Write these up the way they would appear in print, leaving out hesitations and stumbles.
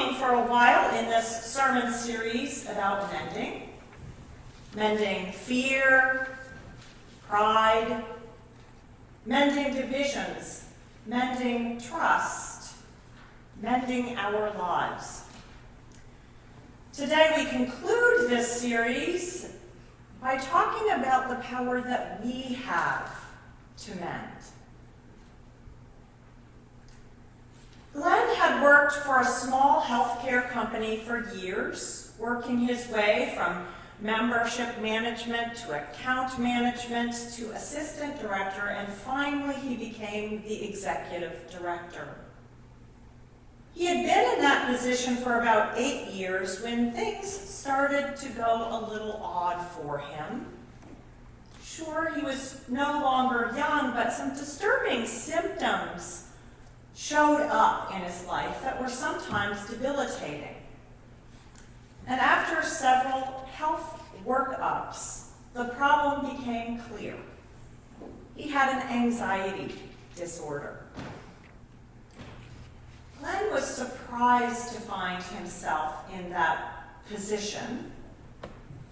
talking for a while in this sermon series about mending. Mending fear, pride, mending divisions, mending trust, mending our lives. Today we conclude this series by talking about the power that we have to mend. Glenn had worked for a small healthcare company for years, working his way from membership management to account management to assistant director, and finally he became the executive director. He had been in that position for about 8 years when things started to go a little odd for him. Sure, he was no longer young, but some disturbing symptoms showed up in his life that were sometimes debilitating. And after several health workups, the problem became clear. He had an anxiety disorder. Glenn was surprised to find himself in that position.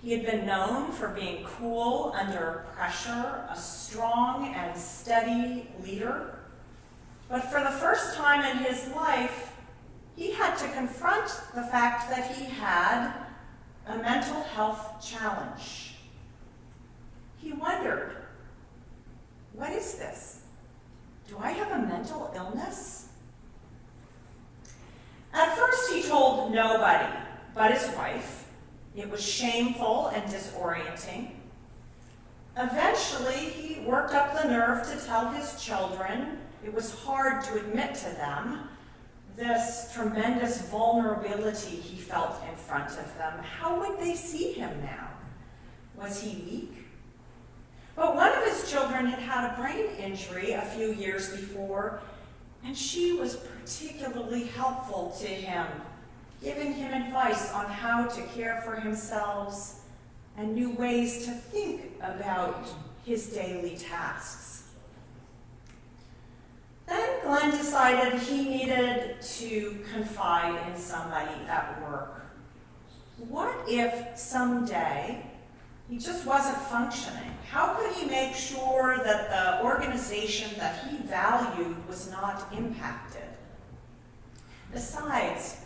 He had been known for being cool under pressure, a strong and steady leader. But for the first time in his life, he had to confront the fact that he had a mental health challenge. He wondered, what is this? Do I have a mental illness? At first, he told nobody but his wife. It was shameful and disorienting. Eventually, he worked up the nerve to tell his children. It was hard to admit to them this tremendous vulnerability he felt in front of them. How would they see him now? Was he weak? But one of his children had had a brain injury a few years before, and she was particularly helpful to him, giving him advice on how to care for himself and new ways to think about his daily tasks. Then Glenn decided he needed to confide in somebody at work. What if someday he just wasn't functioning? How could he make sure that the organization that he valued was not impacted? Besides,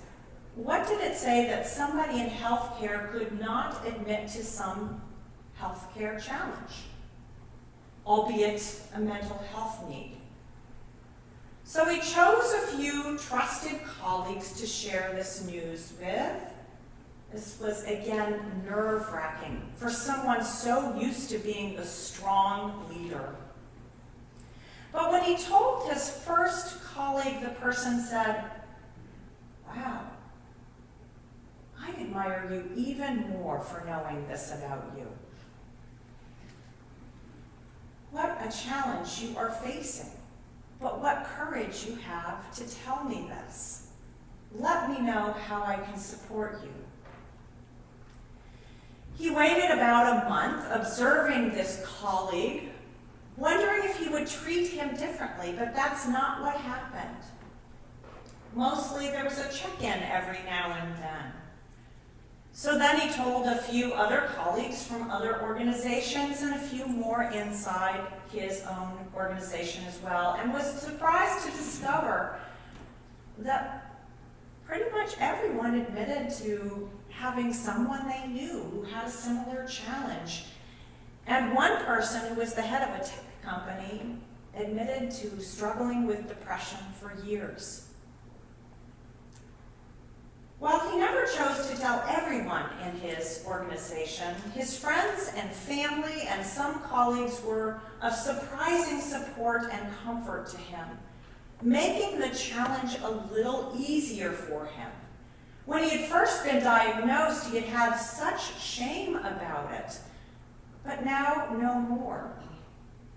what did it say that somebody in healthcare could not admit to some healthcare challenge, albeit a mental health need? So he chose a few trusted colleagues to share this news with. This was, again, nerve-wracking for someone so used to being the strong leader. But when he told his first colleague, the person said, "Wow, I admire you even more for knowing this about you. What a challenge you are facing. But what courage you have to tell me this. Let me know how I can support you." He waited about a month observing this colleague, wondering if he would treat him differently, but that's not what happened. Mostly there was a check-in every now and then. So then he told a few other colleagues from other organizations and a few more inside his own organization as well, and was surprised to discover that pretty much everyone admitted to having someone they knew who had a similar challenge. And one person who was the head of a tech company admitted to struggling with depression for years. While he never chose to tell everyone in his organization, his friends and family and some colleagues were of surprising support and comfort to him, making the challenge a little easier for him. When he had first been diagnosed, he had had such shame about it, but now no more.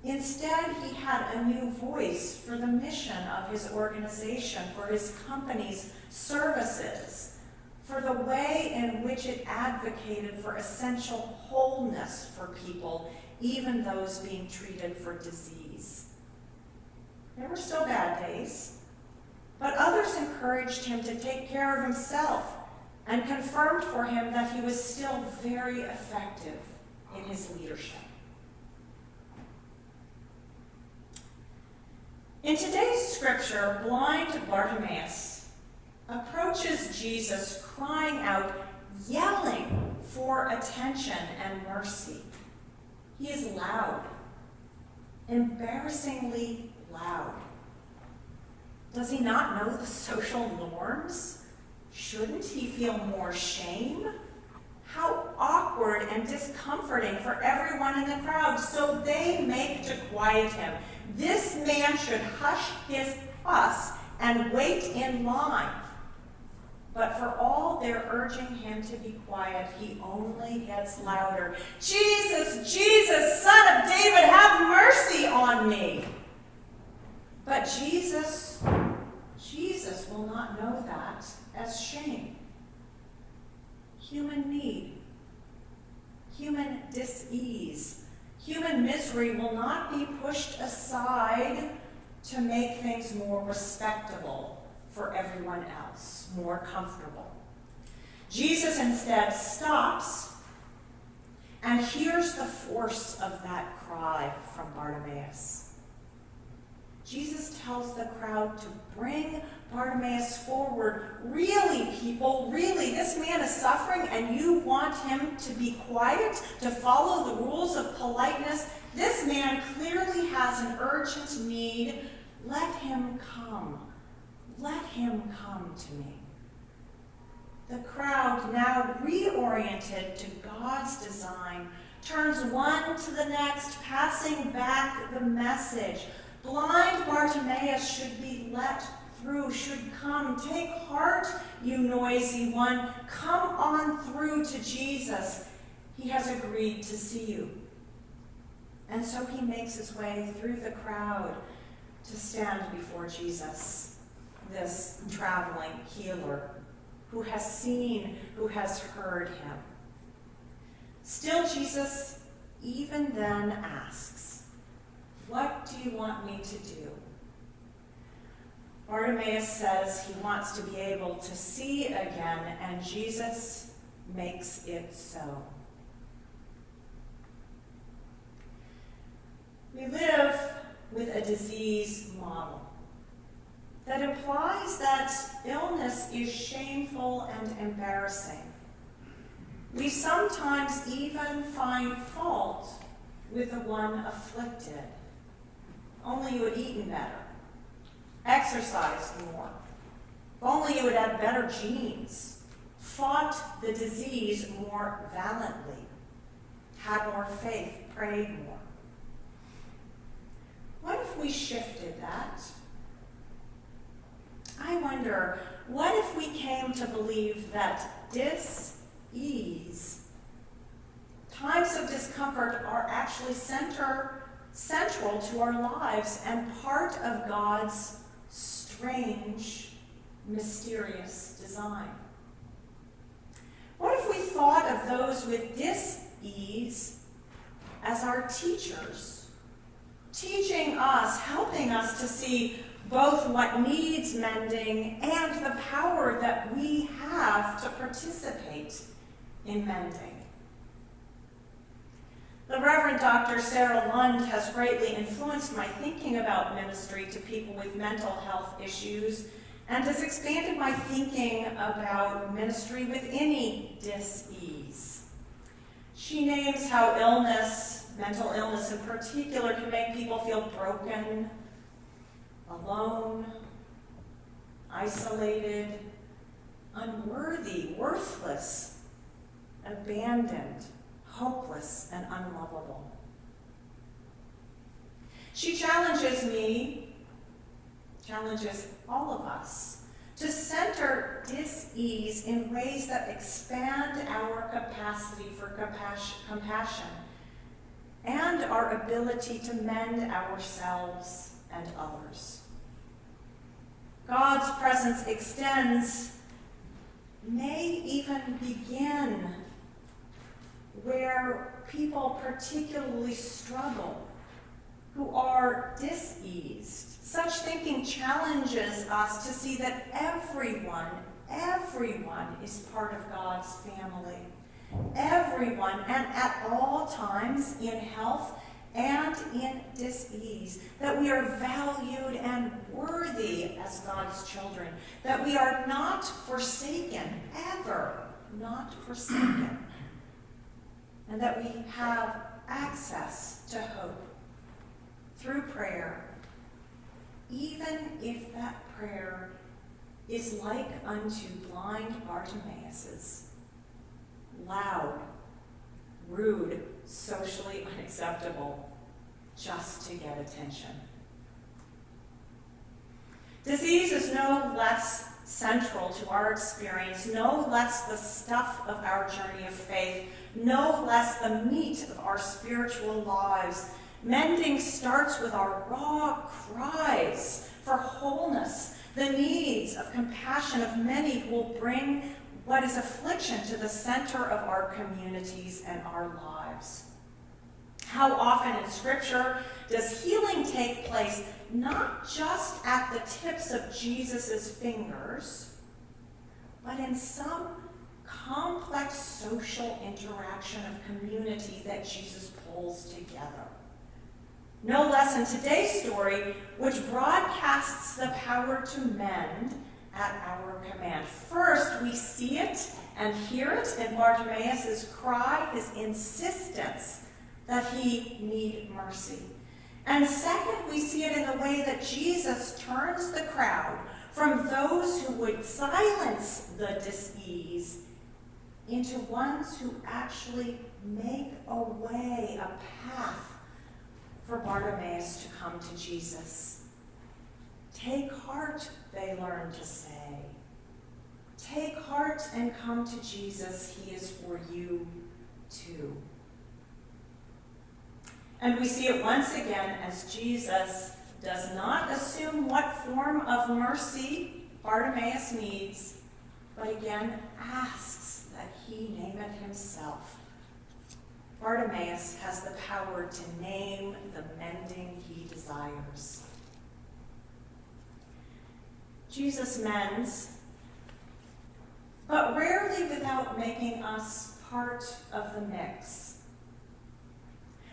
Instead, he had a new voice for the mission of his organization, for his company's services, for the way in which it advocated for essential wholeness for people, even those being treated for disease. There were still bad days, But others encouraged him to take care of himself and confirmed for him that he was still very effective in his leadership. In today's scripture, blind Bartimaeus approaches Jesus crying out, yelling for attention and mercy. He is loud, embarrassingly loud. Does he not know the social norms? Shouldn't he feel more shame? How awkward and discomforting for everyone in the crowd. So they make to quiet him. This man should hush his fuss and wait in line. But for all their urging him to be quiet, he only gets louder. Jesus, Jesus, Son of David, have mercy on me. But Jesus will not know that as shame. Human need, human dis-ease, human misery will not be pushed aside to make things more respectable for everyone else, more comfortable. Jesus instead stops and hears the force of that cry from Bartimaeus. Jesus tells the crowd to bring Bartimaeus forward. Really, people, really, this man is suffering and you want him to be quiet, to follow the rules of politeness? This man clearly has an urgent need. Let him come. Let him come to me. The crowd, now reoriented to God's design, turns one to the next, passing back the message. Blind Bartimaeus should be let through, should come. Take heart, you noisy one. Come on through to Jesus. He has agreed to see you. And so he makes his way through the crowd to stand before Jesus, this traveling healer who has seen, who has heard him. Still, Jesus even then asks, "What do you want me to do?" Bartimaeus says he wants to be able to see again, and Jesus makes it so. We live with a disease model that implies that illness is shameful and embarrassing. We sometimes even find fault with the one afflicted. Only you had eaten better, exercised more. If only you had had better genes, fought the disease more valiantly, had more faith, prayed more. What if we shifted that? I wonder, what if we came to believe that dis-ease, times of discomfort, are actually central to our lives and part of God's strange, mysterious design? What if we thought of those with dis-ease as our teachers, teaching us, helping us to see both what needs mending and the power that we have to participate in mending? The Reverend Dr. Sarah Lund has greatly influenced my thinking about ministry to people with mental health issues and has expanded my thinking about ministry with any dis-ease. She names how illness, mental illness in particular, can make people feel broken, alone, isolated, unworthy, worthless, abandoned, hopeless, and unlovable. She challenges me, challenges all of us, to center dis-ease in ways that expand our capacity for compassion and our ability to mend ourselves and others. God's presence extends, may even begin, where people particularly struggle, who are diseased. Such thinking challenges us to see that everyone is part of God's family. Everyone, and at all times, in health and in dis-ease, that we are valued and worthy as God's children, that we are not forsaken, ever not forsaken, and that we have access to hope through prayer, even if that prayer is like unto blind Bartimaeus's, loud, rude, socially unacceptable, just to get attention. Disease is no less central to our experience, no less the stuff of our journey of faith, no less the meat of our spiritual lives. Mending starts with our raw cries for wholeness, the needs of compassion of many who will bring what is affliction to the center of our communities and our lives. How often in Scripture does healing take place not just at the tips of Jesus' fingers, but in some complex social interaction of community that Jesus pulls together? No less in today's story, which broadcasts the power to mend at our command. First, we see it and hear it in Bartimaeus' cry, his insistence that he need mercy. And second, we see it in the way that Jesus turns the crowd from those who would silence the dis-ease into ones who actually make a way, a path for Bartimaeus to come to Jesus. Take heart, they learn to say. Take heart and come to Jesus. He is for you too. And we see it once again as Jesus does not assume what form of mercy Bartimaeus needs, but again asks that he name it himself. Bartimaeus has the power to name the mending he desires. Jesus mends, but rarely without making us part of the mix,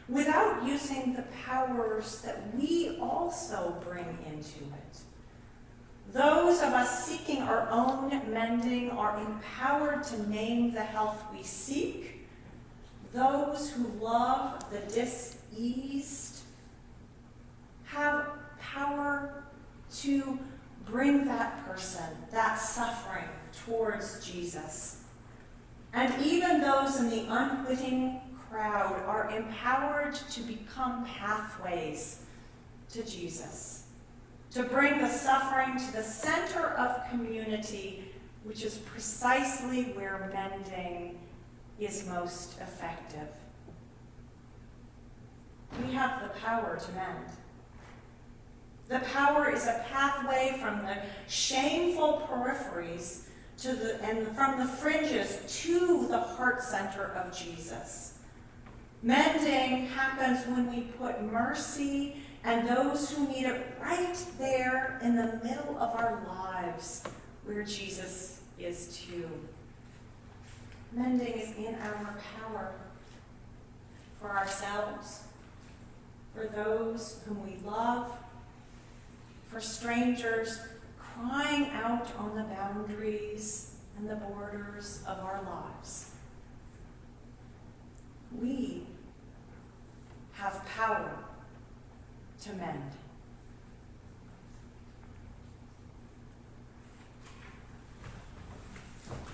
without using the powers that we also bring into it. Those of us seeking our own mending are empowered to name the health we seek. Those who love the diseased have power to bring that person, that suffering, towards Jesus. And even those in the unwitting crowd are empowered to become pathways to Jesus, to bring the suffering to the center of community, which is precisely where mending is most effective. We have the power to mend. The power is a pathway from the shameful peripheries and from the fringes to the heart center of Jesus. Mending happens when we put mercy and those who need it right there in the middle of our lives, where Jesus is too. Mending is in our power for ourselves, for those whom we love, for strangers crying out on the boundaries and the borders of our lives. We have power to mend.